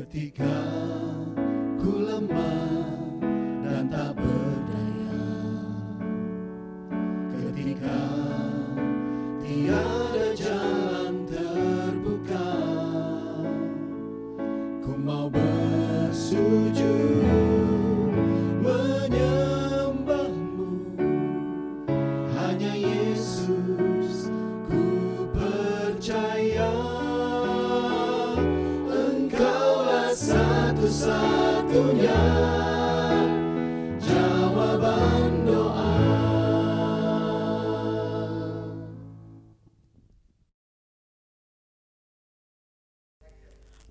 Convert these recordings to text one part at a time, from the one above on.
Ketika ku lemah dan tak berdaya, ketika tiada jalan terbuka, ku mau bersujud menyembahmu. Hanya Yesus ku percaya, Engkaulah satu-satunya jawaban doa.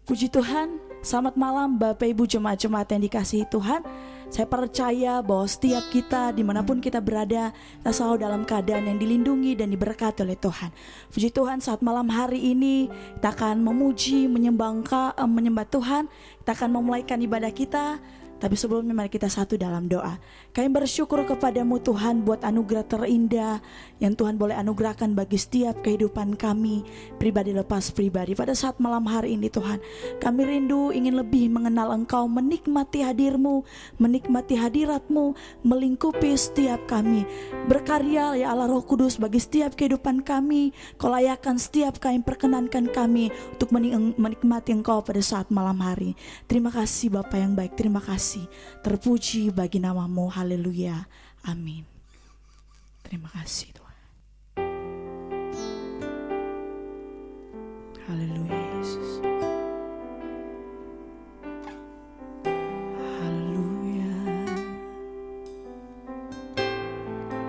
Puji Tuhan, selamat malam Bapak Ibu jemaat-jemaat yang dikasihi Tuhan. Saya percaya bahwa setiap kita dimanapun kita berada, kita selalu dalam keadaan yang dilindungi dan diberkati oleh Tuhan. Puji Tuhan, saat malam hari ini kita akan memuji, menyembah Tuhan. Kita akan memulaikan ibadah kita. Tapi sebelumnya mari kita satu dalam doa. Kami bersyukur kepadamu Tuhan buat anugerah terindah yang Tuhan boleh anugerahkan bagi setiap kehidupan kami, pribadi lepas pribadi. Pada saat malam hari ini Tuhan, kami rindu ingin lebih mengenal Engkau, menikmati hadir-Mu, menikmati hadirat-Mu, melingkupi setiap kami. Berkarya ya Allah Roh Kudus bagi setiap kehidupan kami. Kau layakan setiap kami, perkenankan kami untuk menikmati Engkau pada saat malam hari. Terima kasih Bapa yang baik, terima kasih. Terpuji bagi nama-Mu, haleluya, amin. Terima kasih Tuhan. Haleluya Yesus. Haleluya.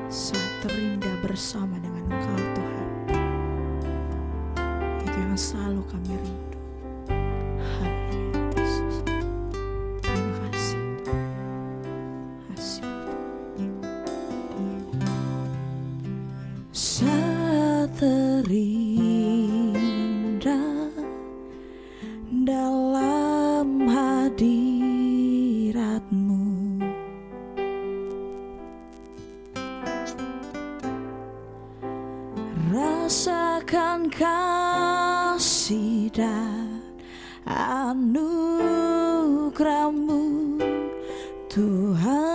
Saat terindah bersama dengan Engkau Tuhan, itu yang selalu kami rindu. Terindah dalam hadirat-Mu, rasakan kasih dan anugerah-Mu Tuhan.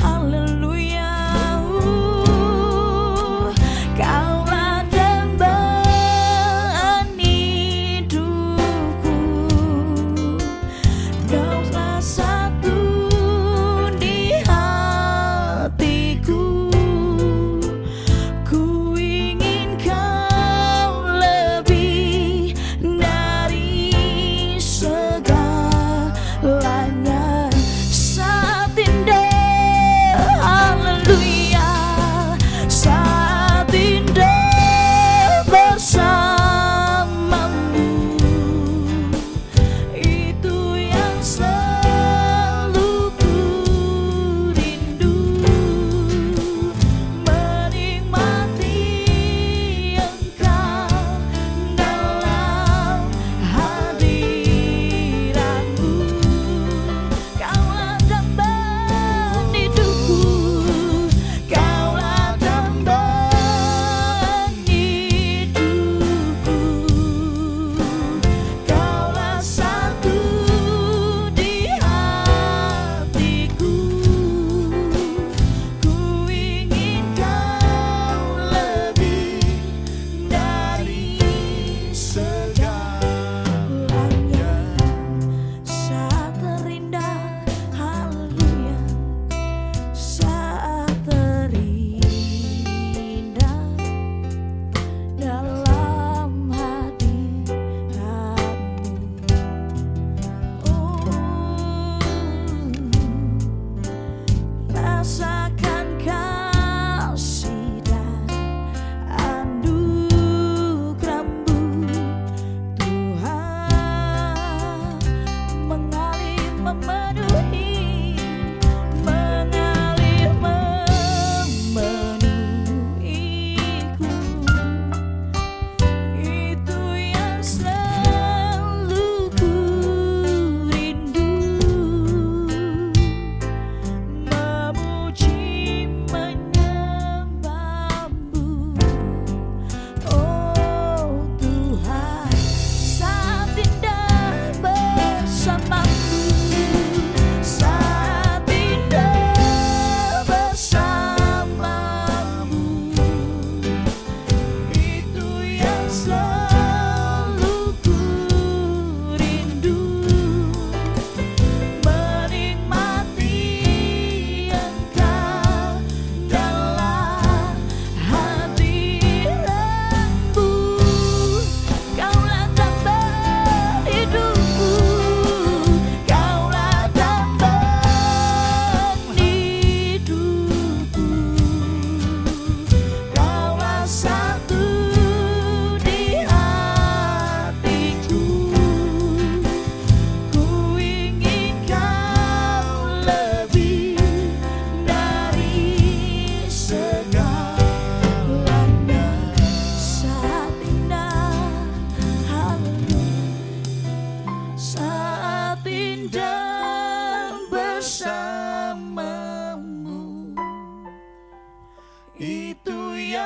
Haleluya.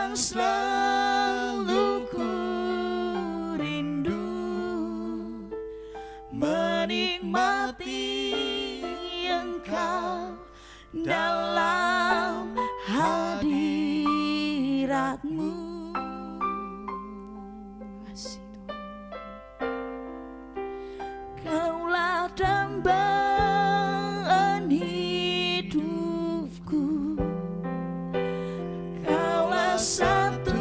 yang selalu ku rindu, menikmati Engkau dalam hadirat-Mu. Kasih Tuhan. Kaulah dambaan hidupku, Kaulah satu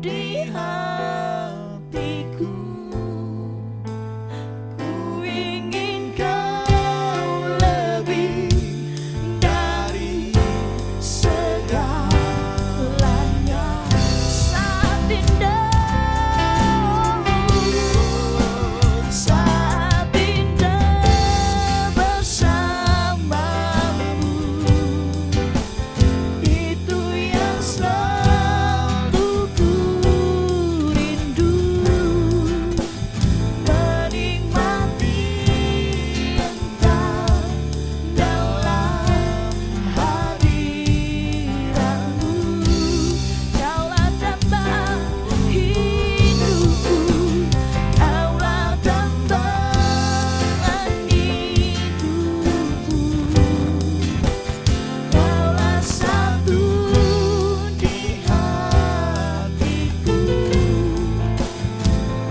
di hatiku. Ku ingin Kau lebih dari segalanya. Saat indah bersamamu, itu yang selalu ku rindu, menikmati Engkau dalam hadirat-Mu. Kaulah dambaan hidupku, Kaulah dambaan hidupku, Kaulah satu di hatiku.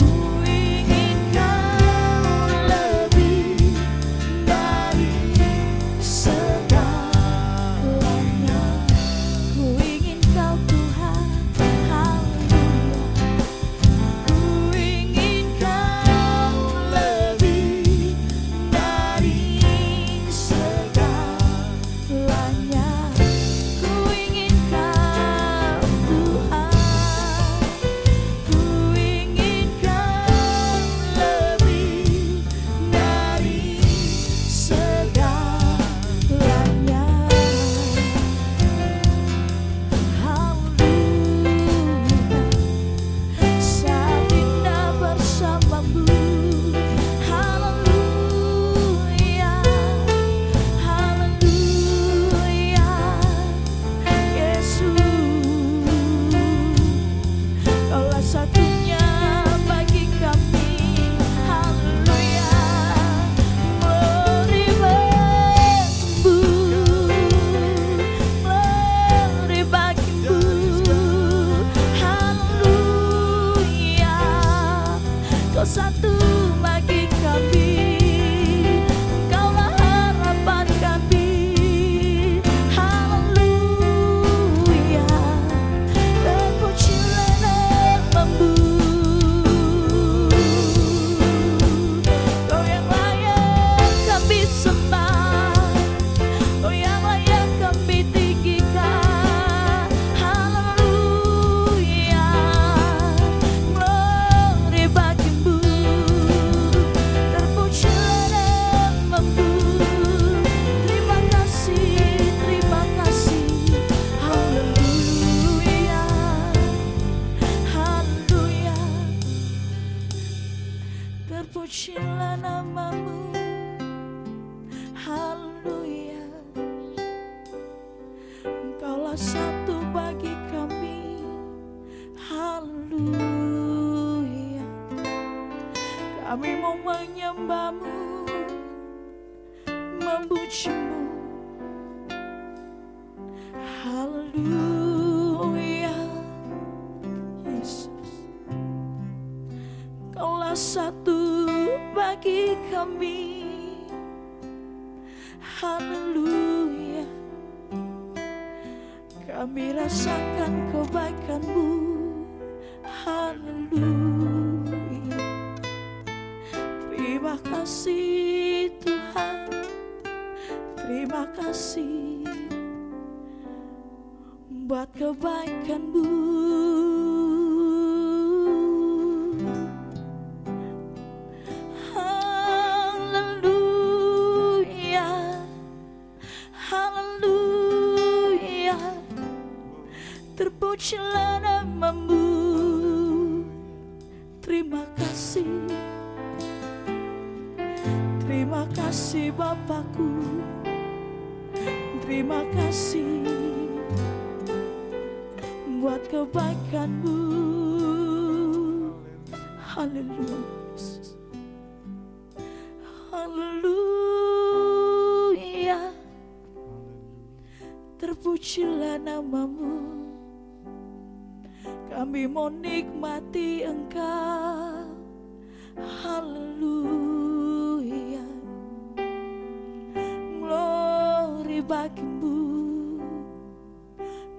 Ku ingin Kau lebih dari segalanya. Ku ingin Kau Tuhan, haleluya. Ku ingin Kau lebih dari segalanya. Ku ingin Kau Tuhan, ku ingin Kau lebih dari segalanya. Haleluya. Saat indah bersamamu, haleluya, haleluya, Yesus. Kaulah satunya bagi kami, haleluya. Glory bagimu, haleluya. Kau satu bagi kami, Kaulah harapan kami, haleluya. Terpujilah namamu, Kau yang layak kami sembah, Kau yang layak kami tinggikan, haleluya. Glory bagimu, terpujilah namamu. Terima kasih, haleluya, haleluya. Terpujilah namamu, haleluya. Engkaulah satu bagi kami, haleluya. Kami mau menyembah-Mu, memuji-Mu, haleluya. Yesus, Kaulah satu bagi kami, haleluya. Kami rasakan kebaikan-Mu, haleluya. Terima kasih Tuhan, terima kasih buat kebaikan-Mu. Haleluya, haleluya. Terpujilah namamu. Terima kasih, terima kasih Bapakku. Terima kasih buat kebaikan-Mu. Haleluya Yesus. Haleluya. Terpujilah nama-Mu. Kami mau nikmati Engkau. Haleluya. Glory bagi-Mu.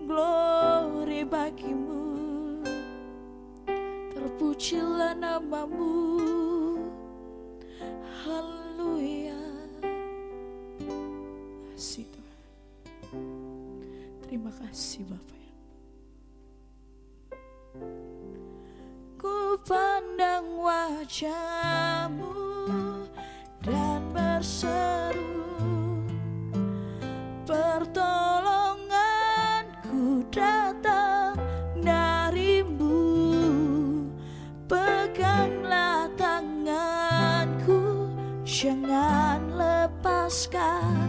Glory bagi-Mu. Terpujilah nama-Mu. Haleluya. Kasih Tuhan. Terima kasih Bapak. Ku pandang wajah-Mu dan berseru, pertolonganku datang dari-Mu. Peganglah tanganku, jangan lepaskan.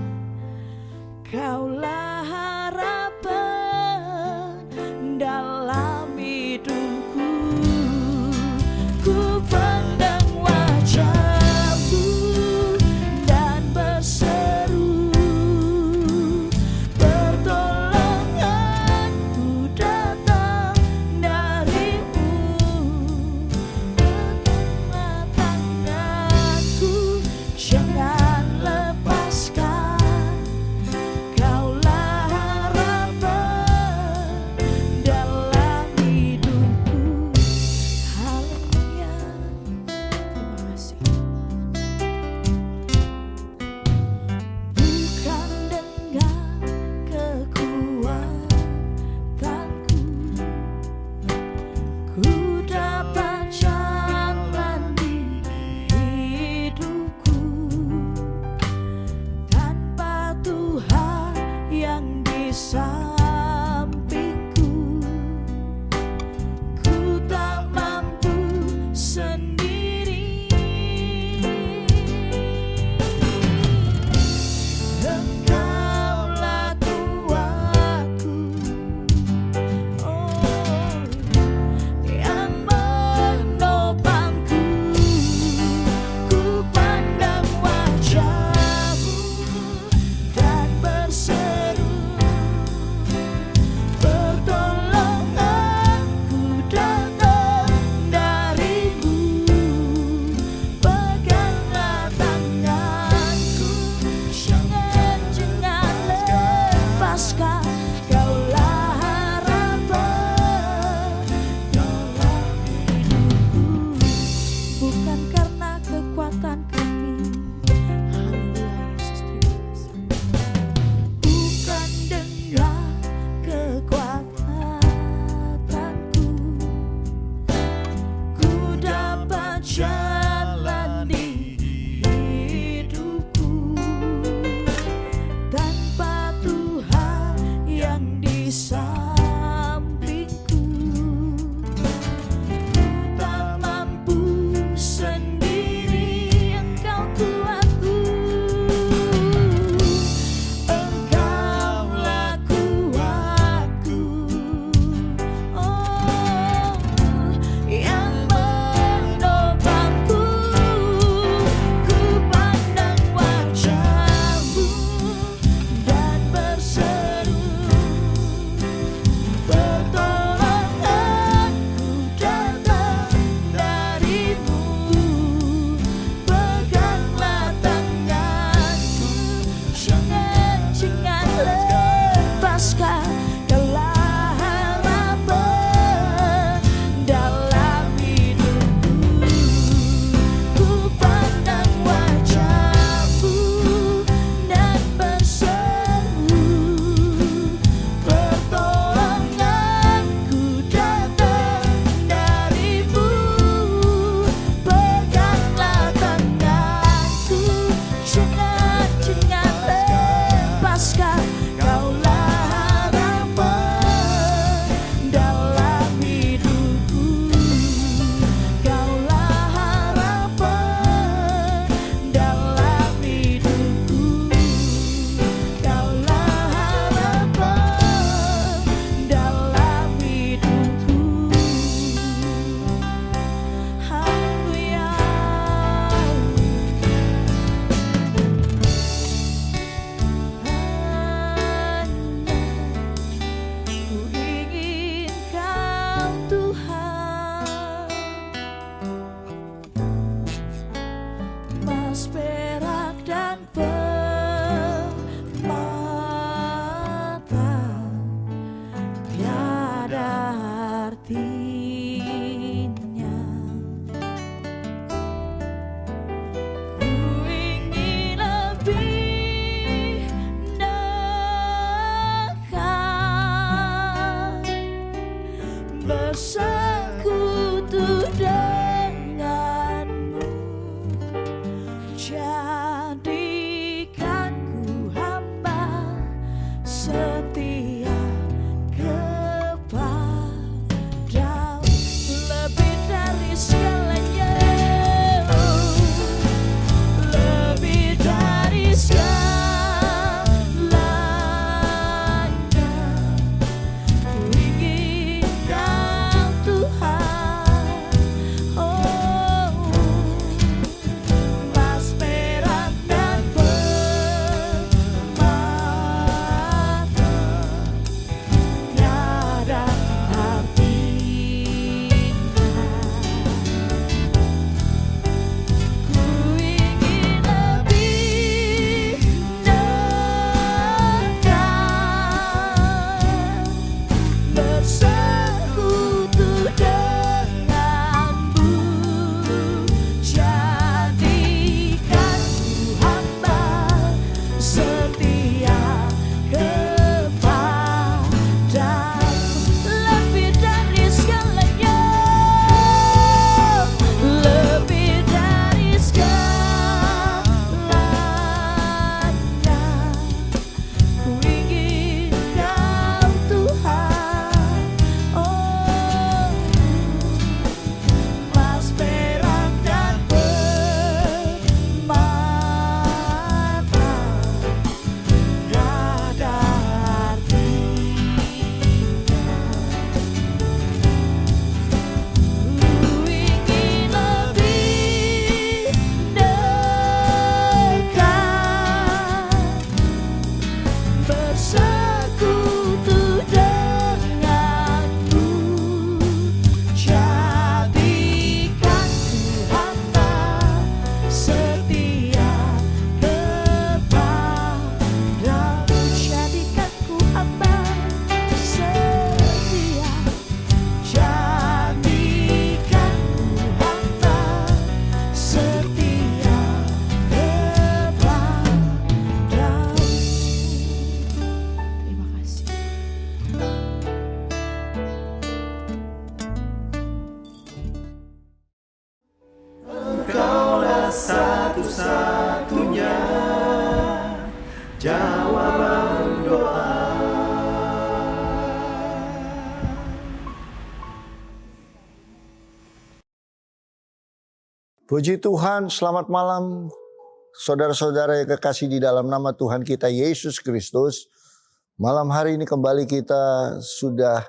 Kaulah harapan dalam hidupku. Ku pandang wajah-Mu dan berseru, pertolonganku datang dari-Mu. Peganglah tanganku, jangan lepaskan. Kaulah harapan dalam hidupku. Haleluya. Terima kasih. Bukan dengan kekuatanku ku dapat jalan di hidupku, tanpa Tuhan yang di sampingku. Ku tak mampu sendiri. Engkaulah kuatku, oh, yang menopangku. Ku pandang wajah-Mu dan berseru, pertolonganku datang dari-Mu. Peganglah tanganku, jangan lepaskan. Kaulah harapan dalam hidupku. Bukan karena kekuatan kami. Haleluya Yesus, terima kasih. Bukan dengan kekuatanku ku dapat jalan di hidupku, tanpa Tuhan yang di sampingku. Ku tak mampu sendiri. Engkau kuatku, Engkaulah kuatku, oh, yang menopangku. Ku pandang wajah-Mu dan berseru, pertolonganku datang dari-Mu. Peganglah tanganku, jangan lepaskan. Kaulah harapan dalam hidupku. Ku pandang wajah-Mu dan berseru, pertolonganku datang dari-Mu. Peganglah tanganku, jangan lepaskan. Kaulah harapan bersekutu denganmu. Jadikan ku hamba setia kepadamu, lebih dari segalanya, lebih dari segalanya. Ku ingin Kau Tuhan, oh, emas, perak, dan permata tiada artinya. Ku ingin lebih dekat, bersekutu denganmu. Jadikan ku hamba setia kepadamu, lebih dari segalanya, lebih dari segalanya. Ku ingin Kau Tuhan, oh, emas, perak, dan permata tiada artinya. Ku ingin lebih dekat, bersekutu denganmu. Jadikan ku hamba setia kepadamu. Jadikan ku hamba setia. Jadikan ku hamba setia kepadamu. Terima kasih. Engkaulah satu-satunya jawaban doa. Puji Tuhan, selamat malam saudara-saudara yang kekasih di dalam nama Tuhan kita Yesus Kristus. Malam hari ini kembali kita sudah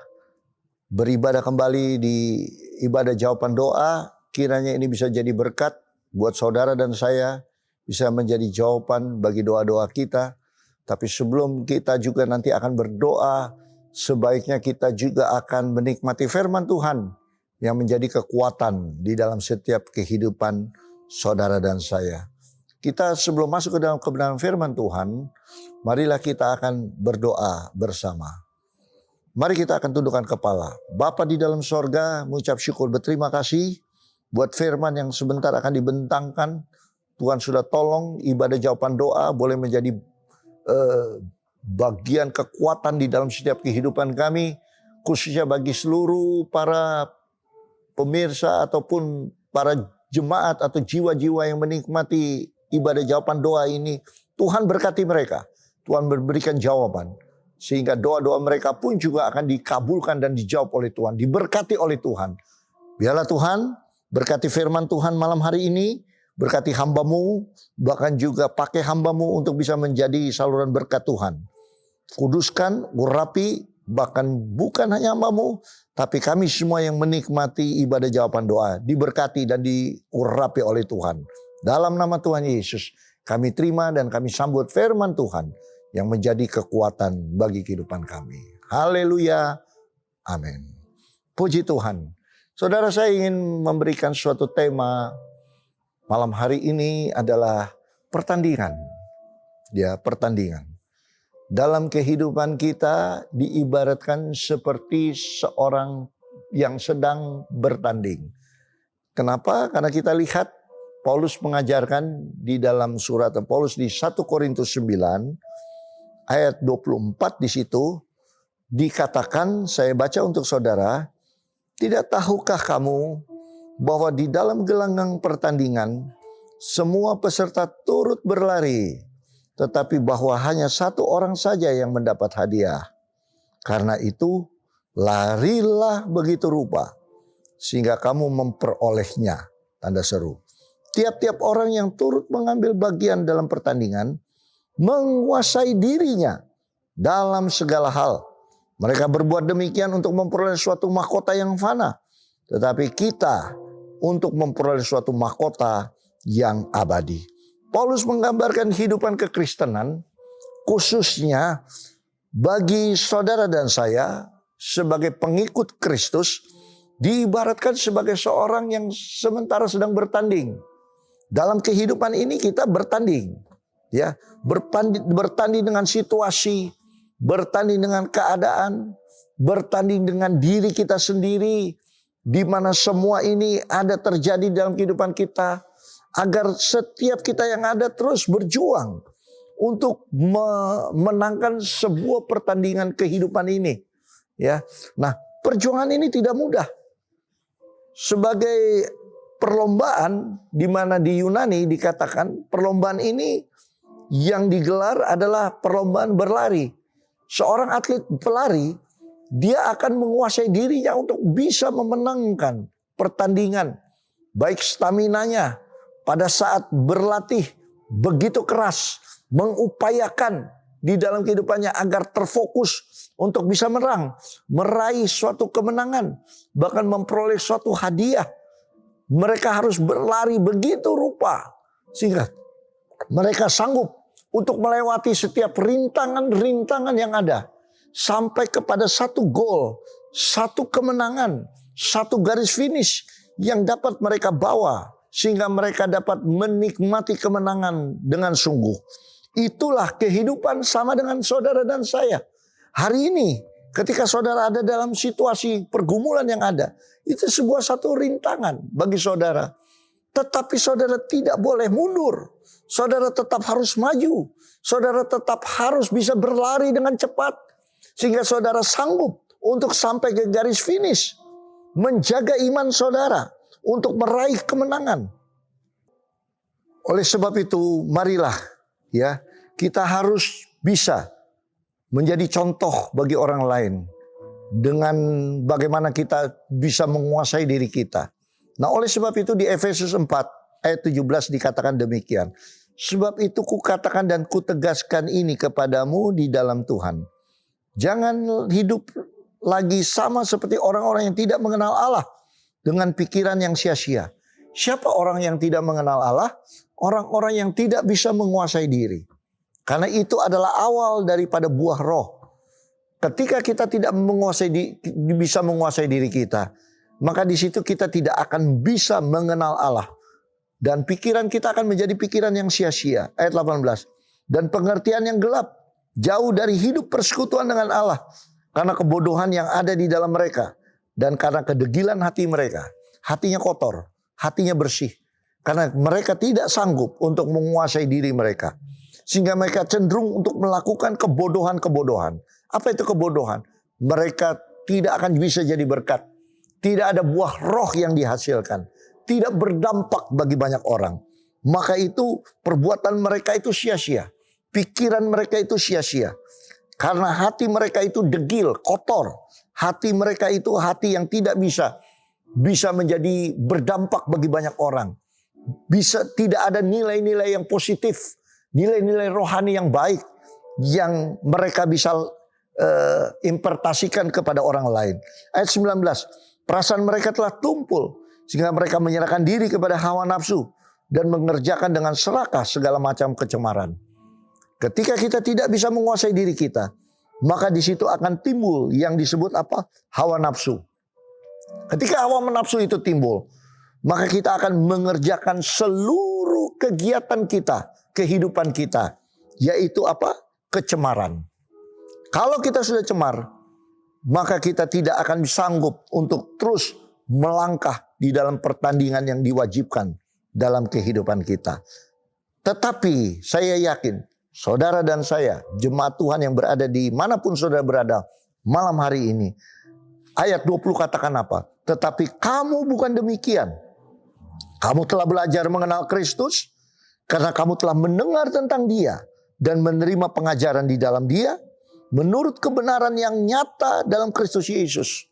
beribadah kembali di ibadah jawaban doa. Kiranya ini bisa jadi berkat buat saudara dan saya, bisa menjadi jawaban bagi doa-doa kita. Tapi sebelum kita juga nanti akan berdoa, sebaiknya kita juga akan menikmati firman Tuhan yang menjadi kekuatan di dalam setiap kehidupan saudara dan saya. Kita sebelum masuk ke dalam kebenaran firman Tuhan, marilah kita akan berdoa bersama. Mari kita akan tundukkan kepala. Bapa di dalam sorga, mengucap syukur berterima kasih buat firman yang sebentar akan dibentangkan. Tuhan sudah tolong ibadah jawaban doa boleh menjadi bagian kekuatan di dalam setiap kehidupan kami, khususnya bagi seluruh para pemirsa ataupun para jemaat atau jiwa-jiwa yang menikmati ibadah jawaban doa ini. Tuhan berkati mereka, Tuhan memberikan jawaban, sehingga doa-doa mereka pun juga akan dikabulkan dan dijawab oleh Tuhan, diberkati oleh Tuhan. Biarlah Tuhan berkati firman Tuhan malam hari ini, berkati hamba-Mu, bahkan juga pakai hamba-Mu untuk bisa menjadi saluran berkat Tuhan. Kuduskan, urapi, bahkan bukan hanya hamba-Mu, tapi kami semua yang menikmati ibadah jawaban doa, diberkati dan diurapi oleh Tuhan. Dalam nama Tuhan Yesus, kami terima dan kami sambut firman Tuhan yang menjadi kekuatan bagi kehidupan kami. Haleluya, amin. Puji Tuhan. Saudara, saya ingin memberikan suatu tema malam hari ini adalah pertandingan. Ya, pertandingan. Dalam kehidupan kita diibaratkan seperti seorang yang sedang bertanding. Kenapa? Karena kita lihat Paulus mengajarkan di dalam surat Paulus di 1 Korintus 9 ayat 24 di situ dikatakan, saya baca untuk saudara, Tidak tahukah kamu bahwa di dalam gelanggang pertandingan semua peserta turut berlari, tetapi bahwa hanya satu orang saja yang mendapat hadiah. Karena itu larilah begitu rupa sehingga kamu memperolehnya. Tanda seru. Tiap-tiap orang yang turut mengambil bagian dalam pertandingan menguasai dirinya dalam segala hal. Mereka berbuat demikian untuk memperoleh suatu mahkota yang fana, tetapi kita untuk memperoleh suatu mahkota yang abadi. Paulus menggambarkan kehidupan kekristenan khususnya bagi saudara dan saya sebagai pengikut Kristus diibaratkan sebagai seorang yang sementara sedang bertanding. Dalam kehidupan ini kita bertanding, ya, bertanding dengan situasi, bertanding dengan keadaan, bertanding dengan diri kita sendiri, di mana semua ini ada terjadi dalam kehidupan kita, agar setiap kita yang ada terus berjuang untuk memenangkan sebuah pertandingan kehidupan ini, ya. Nah, perjuangan ini tidak mudah. Sebagai perlombaan, di mana di Yunani dikatakan perlombaan ini yang digelar adalah perlombaan berlari. Seorang atlet pelari, dia akan menguasai dirinya untuk bisa memenangkan pertandingan. Baik staminanya pada saat berlatih begitu keras, mengupayakan di dalam kehidupannya agar terfokus untuk bisa meraih suatu kemenangan, bahkan memperoleh suatu hadiah. Mereka harus berlari begitu rupa sehingga mereka sanggup untuk melewati setiap rintangan-rintangan yang ada sampai kepada satu gol, satu kemenangan, satu garis finish yang dapat mereka bawa sehingga mereka dapat menikmati kemenangan dengan sungguh. Itulah kehidupan sama dengan saudara dan saya. Hari ini ketika saudara ada dalam situasi pergumulan yang ada, itu sebuah satu rintangan bagi saudara. Tetapi saudara tidak boleh mundur. Saudara tetap harus maju. Saudara tetap harus bisa berlari dengan cepat. Sehingga saudara sanggup untuk sampai ke garis finish. Menjaga iman saudara untuk meraih kemenangan. Oleh sebab itu marilah ya, kita harus bisa menjadi contoh bagi orang lain dengan bagaimana kita bisa menguasai diri kita. Nah, oleh sebab itu di Efesus 4 ayat 17 dikatakan demikian. Sebab itu kukatakan dan kutegaskan ini kepadamu di dalam Tuhan. Jangan hidup lagi sama seperti orang-orang yang tidak mengenal Allah dengan pikiran yang sia-sia. Siapa orang yang tidak mengenal Allah? Orang-orang yang tidak bisa menguasai diri. Karena itu adalah awal daripada buah roh. Ketika kita tidak bisa menguasai diri kita, maka di situ kita tidak akan bisa mengenal Allah. Dan pikiran kita akan menjadi pikiran yang sia-sia. Ayat 18. Dan pengertian yang gelap, jauh dari hidup persekutuan dengan Allah. Karena kebodohan yang ada di dalam mereka. Dan karena kedegilan hati mereka. Hatinya kotor, hatinya bersih. Karena mereka tidak sanggup untuk menguasai diri mereka. Sehingga mereka cenderung untuk melakukan kebodohan-kebodohan. Apa itu kebodohan? Mereka tidak akan bisa jadi berkat. Tidak ada buah roh yang dihasilkan. Tidak berdampak bagi banyak orang. Maka itu perbuatan mereka itu sia-sia. Pikiran mereka itu sia-sia. Karena hati mereka itu degil, kotor. Hati mereka itu hati yang tidak bisa menjadi berdampak bagi banyak orang. Tidak ada nilai-nilai yang positif. Nilai-nilai rohani yang baik yang mereka bisa impartasikan kepada orang lain. Ayat 19. Perasaan mereka telah tumpul sehingga mereka menyerahkan diri kepada hawa nafsu dan mengerjakan dengan serakah segala macam kecemaran. Ketika kita tidak bisa menguasai diri kita, maka di situ akan timbul yang disebut apa? Hawa nafsu. Ketika hawa nafsu itu timbul, maka kita akan mengerjakan seluruh kegiatan kita, kehidupan kita, yaitu apa? Kecemaran. Kalau kita sudah cemar, maka kita tidak akan sanggup untuk terus melangkah di dalam pertandingan yang diwajibkan dalam kehidupan kita. Tetapi saya yakin, saudara dan saya, jemaat Tuhan yang berada di manapun saudara berada malam hari ini, ayat 20 katakan apa? Tetapi kamu bukan demikian. Kamu telah belajar mengenal Kristus karena kamu telah mendengar tentang Dia dan menerima pengajaran di dalam Dia menurut kebenaran yang nyata dalam Kristus Yesus.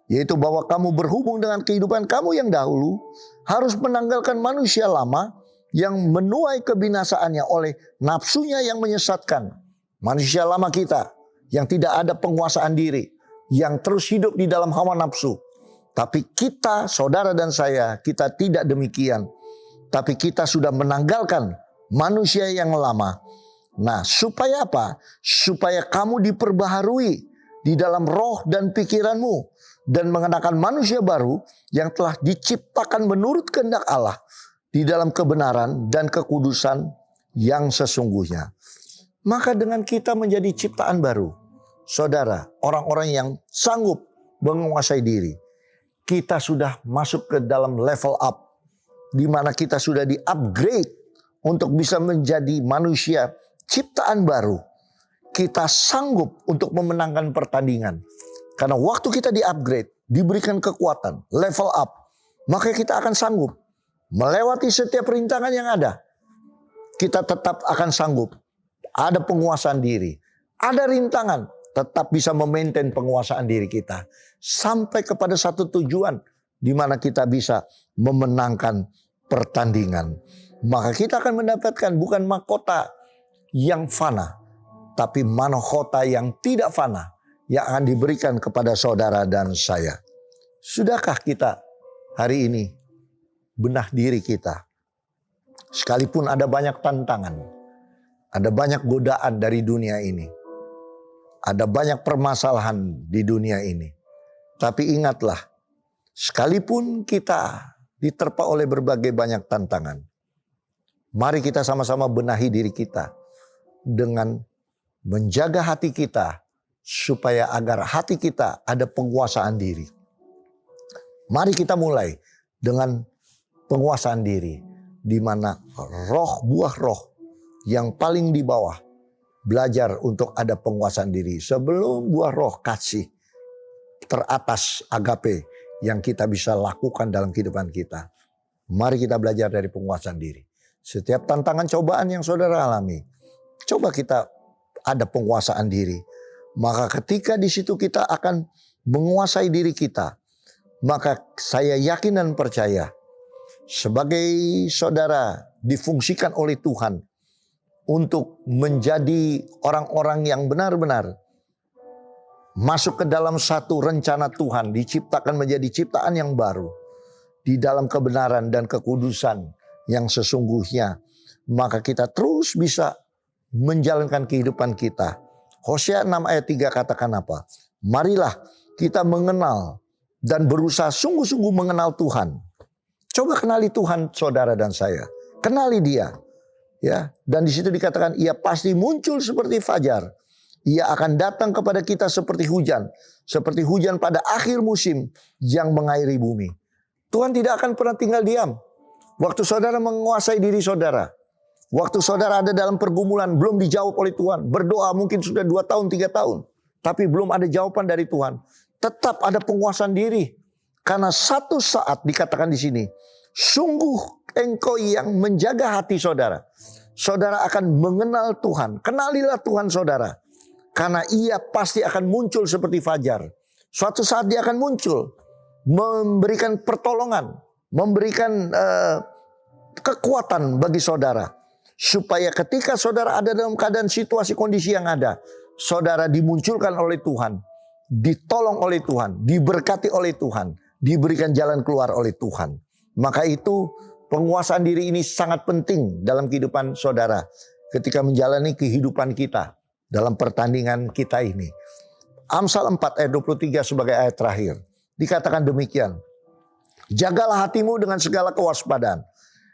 Yaitu bahwa kamu berhubung dengan kehidupan kamu yang dahulu harus menanggalkan manusia lama yang menuai kebinasaannya oleh nafsunya yang menyesatkan. Manusia lama kita yang tidak ada penguasaan diri, yang terus hidup di dalam hawa nafsu. Tapi kita, saudara dan saya, kita tidak demikian. Tapi kita sudah menanggalkan manusia yang lama. Nah, supaya apa? Supaya kamu diperbaharui di dalam roh dan pikiranmu. Dan mengenakan manusia baru yang telah diciptakan menurut kehendak Allah. Di dalam kebenaran dan kekudusan yang sesungguhnya. Maka dengan kita menjadi ciptaan baru. Saudara, orang-orang yang sanggup menguasai diri. Kita sudah masuk ke dalam level up, di mana kita sudah di-upgrade untuk bisa menjadi manusia ciptaan baru. Kita sanggup untuk memenangkan pertandingan. Karena waktu kita di-upgrade, diberikan kekuatan, level up, maka kita akan sanggup melewati setiap rintangan yang ada. Kita tetap akan sanggup. Ada penguasaan diri, ada rintangan, tetap bisa memaintain penguasaan diri kita. Sampai kepada satu tujuan di mana kita bisa memenangkan pertandingan. Maka kita akan mendapatkan bukan mahkota yang fana, tapi mahkota yang tidak fana yang akan diberikan kepada saudara dan saya. Sudahkah kita hari ini benah diri kita? Sekalipun ada banyak tantangan, ada banyak godaan dari dunia ini, ada banyak permasalahan di dunia ini. Tapi ingatlah, sekalipun kita diterpa oleh berbagai banyak tantangan, mari kita sama-sama benahi diri kita dengan menjaga hati kita supaya agar hati kita ada penguasaan diri. Mari kita mulai dengan penguasaan diri, di mana buah roh yang paling di bawah belajar untuk ada penguasaan diri sebelum buah roh kasih teratas agape yang kita bisa lakukan dalam kehidupan kita. Mari kita belajar dari penguasaan diri. Setiap tantangan cobaan yang saudara alami, coba kita ada penguasaan diri. Maka ketika di situ kita akan menguasai diri kita, maka saya yakin dan percaya sebagai saudara difungsikan oleh Tuhan untuk menjadi orang-orang yang benar-benar masuk ke dalam satu rencana Tuhan, diciptakan menjadi ciptaan yang baru di dalam kebenaran dan kekudusan yang sesungguhnya. Maka kita terus bisa menjalankan kehidupan kita. Hosea 6 ayat 3 katakan apa? Marilah kita mengenal dan berusaha sungguh-sungguh mengenal Tuhan. Coba kenali Tuhan saudara dan saya. Kenali Dia. Ya, dan di situ dikatakan ia pasti muncul seperti fajar. Ia akan datang kepada kita seperti hujan pada akhir musim yang mengairi bumi. Tuhan tidak akan pernah tinggal diam. Waktu saudara menguasai diri saudara, waktu saudara ada dalam pergumulan belum dijawab oleh Tuhan, berdoa mungkin sudah 2 tahun, 3 tahun, tapi belum ada jawaban dari Tuhan. Tetap ada penguasaan diri. Karena satu saat dikatakan di sini, sungguh engkau yang menjaga hati saudara. Saudara akan mengenal Tuhan. Kenalilah Tuhan saudara. Karena ia pasti akan muncul seperti fajar. Suatu saat dia akan muncul. Memberikan pertolongan. Memberikan kekuatan bagi saudara. Supaya ketika saudara ada dalam keadaan situasi kondisi yang ada. Saudara dimunculkan oleh Tuhan. Ditolong oleh Tuhan. Diberkati oleh Tuhan. Diberikan jalan keluar oleh Tuhan. Maka itu penguasaan diri ini sangat penting dalam kehidupan saudara. Ketika menjalani kehidupan kita. Dalam pertandingan kita ini. Amsal 4 ayat 23 sebagai ayat terakhir. Dikatakan demikian. Jagalah hatimu dengan segala kewaspadaan.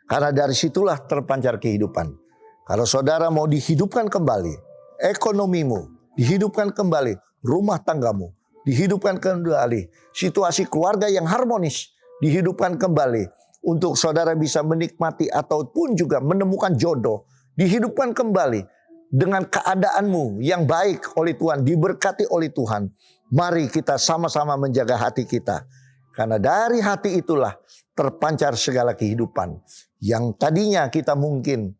Karena dari situlah terpancar kehidupan. Kalau saudara mau dihidupkan kembali. Ekonomimu dihidupkan kembali. Rumah tanggamu dihidupkan kembali. Situasi keluarga yang harmonis dihidupkan kembali. Untuk saudara bisa menikmati ataupun juga menemukan jodoh. Dihidupkan kembali. Dengan keadaanmu yang baik oleh Tuhan, diberkati oleh Tuhan. Mari kita sama-sama menjaga hati kita. Karena dari hati itulah terpancar segala kehidupan. Yang tadinya kita mungkin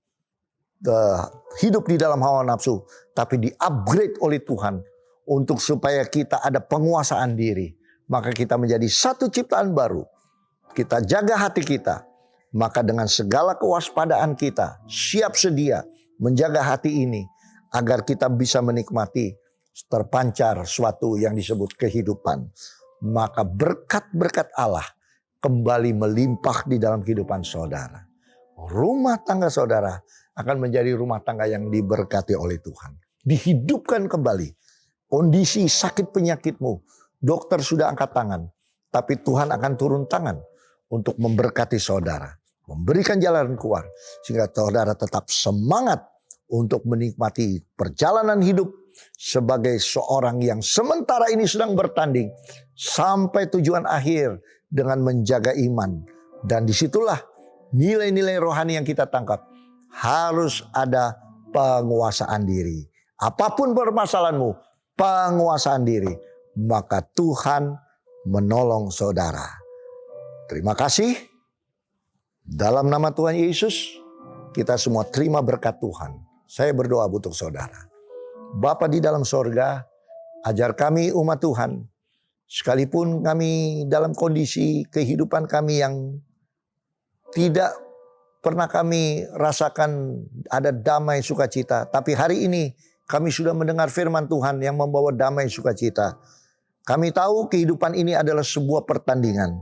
hidup di dalam hawa nafsu, tapi di-upgrade oleh Tuhan untuk supaya kita ada penguasaan diri. Maka kita menjadi satu ciptaan baru. Kita jaga hati kita. Maka dengan segala kewaspadaan kita, siap sedia menjaga hati ini agar kita bisa menikmati terpancar suatu yang disebut kehidupan. Maka berkat-berkat Allah kembali melimpah di dalam kehidupan saudara. Rumah tangga saudara akan menjadi rumah tangga yang diberkati oleh Tuhan. Dihidupkan kembali. Kondisi sakit penyakitmu, dokter sudah angkat tangan. Tapi Tuhan akan turun tangan untuk memberkati saudara. Memberikan jalan keluar. Sehingga saudara tetap semangat untuk menikmati perjalanan hidup sebagai seorang yang sementara ini sedang bertanding sampai tujuan akhir dengan menjaga iman. Dan disitulah nilai-nilai rohani yang kita tangkap. Harus ada penguasaan diri. Apapun permasalahanmu, penguasaan diri. Maka Tuhan menolong saudara. Terima kasih. Dalam nama Tuhan Yesus, kita semua terima berkat Tuhan. Saya berdoa untuk saudara. Bapa di dalam sorga, ajar kami umat Tuhan. Sekalipun kami dalam kondisi kehidupan kami yang tidak pernah kami rasakan ada damai sukacita. Tapi hari ini kami sudah mendengar firman Tuhan yang membawa damai sukacita. Kami tahu kehidupan ini adalah sebuah pertandingan.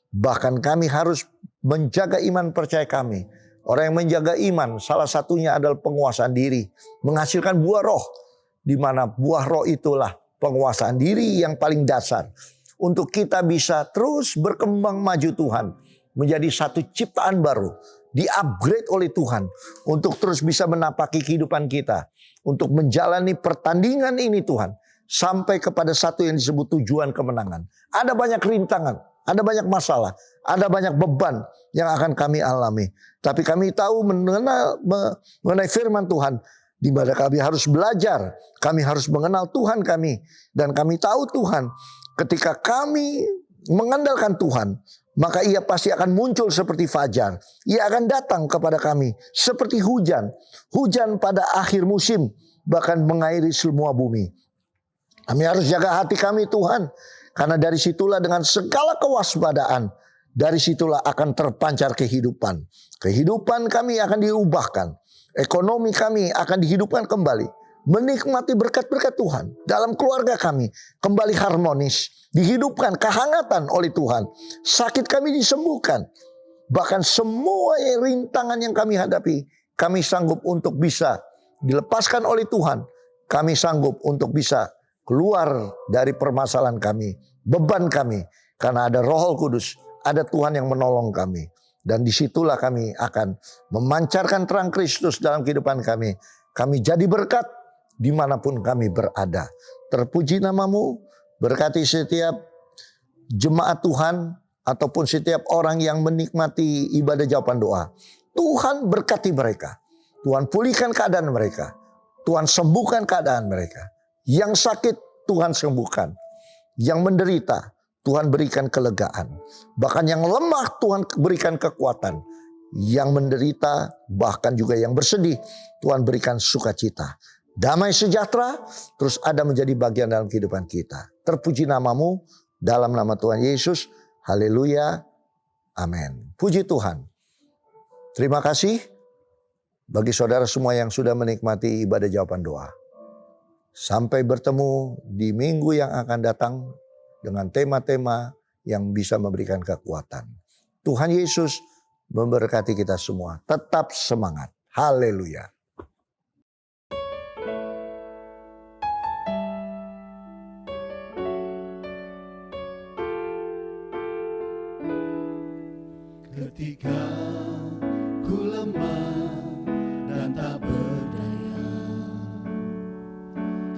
Bahkan kami harus menjaga iman percaya kami. Orang yang menjaga iman salah satunya adalah penguasaan diri. Menghasilkan buah roh. Di mana buah roh itulah penguasaan diri yang paling dasar. Untuk kita bisa terus berkembang maju Tuhan. Menjadi satu ciptaan baru. Di-upgrade oleh Tuhan. Untuk terus bisa menapaki kehidupan kita. Untuk menjalani pertandingan ini Tuhan. Sampai kepada satu yang disebut tujuan kemenangan. Ada banyak rintangan. Ada banyak masalah. Ada banyak beban yang akan kami alami. Tapi kami tahu mengenai firman Tuhan. Di mana kami harus belajar. Kami harus mengenal Tuhan kami. Dan kami tahu Tuhan. Ketika kami mengandalkan Tuhan. Maka ia pasti akan muncul seperti fajar. Ia akan datang kepada kami seperti hujan. Hujan pada akhir musim. Bahkan mengairi semua bumi. Kami harus jaga hati kami Tuhan. Karena dari situlah dengan segala kewaspadaan. Dari situlah akan terpancar kehidupan. Kehidupan kami akan diubahkan. Ekonomi kami akan dihidupkan kembali. Menikmati berkat-berkat Tuhan. Dalam keluarga kami kembali harmonis. Dihidupkan kehangatan oleh Tuhan. Sakit kami disembuhkan. Bahkan semua rintangan yang kami hadapi. Kami sanggup untuk bisa dilepaskan oleh Tuhan. Kami sanggup untuk bisa keluar dari permasalahan kami. Beban kami. Karena ada Roh Kudus. Ada Tuhan yang menolong kami. Dan disitulah kami akan memancarkan terang Kristus dalam kehidupan kami. Kami jadi berkat dimanapun kami berada. Terpuji namamu. Berkati setiap jemaat Tuhan. Ataupun setiap orang yang menikmati ibadah jawaban doa. Tuhan berkati mereka. Tuhan pulihkan keadaan mereka. Tuhan sembuhkan keadaan mereka. Yang sakit Tuhan sembuhkan. Yang menderita Tuhan berikan kelegaan. Bahkan yang lemah Tuhan berikan kekuatan. Yang menderita bahkan juga yang bersedih Tuhan berikan sukacita. Damai sejahtera terus ada menjadi bagian dalam kehidupan kita. Terpuji namamu dalam nama Tuhan Yesus. Haleluya. Amin. Puji Tuhan. Terima kasih bagi saudara semua yang sudah menikmati ibadah jawaban doa. Sampai bertemu di minggu yang akan datang dengan tema-tema yang bisa memberikan kekuatan. Tuhan Yesus memberkati kita semua. Tetap semangat. Haleluya. Ketika ku lemah dan tak berdaya,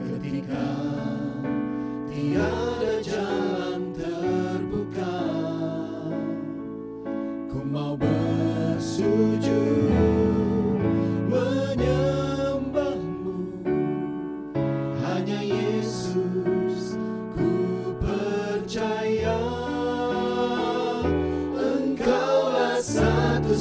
ketika tiada jalan terbuka, ku mau bersujud menyembahmu. Hanya Yesus ku percaya. satu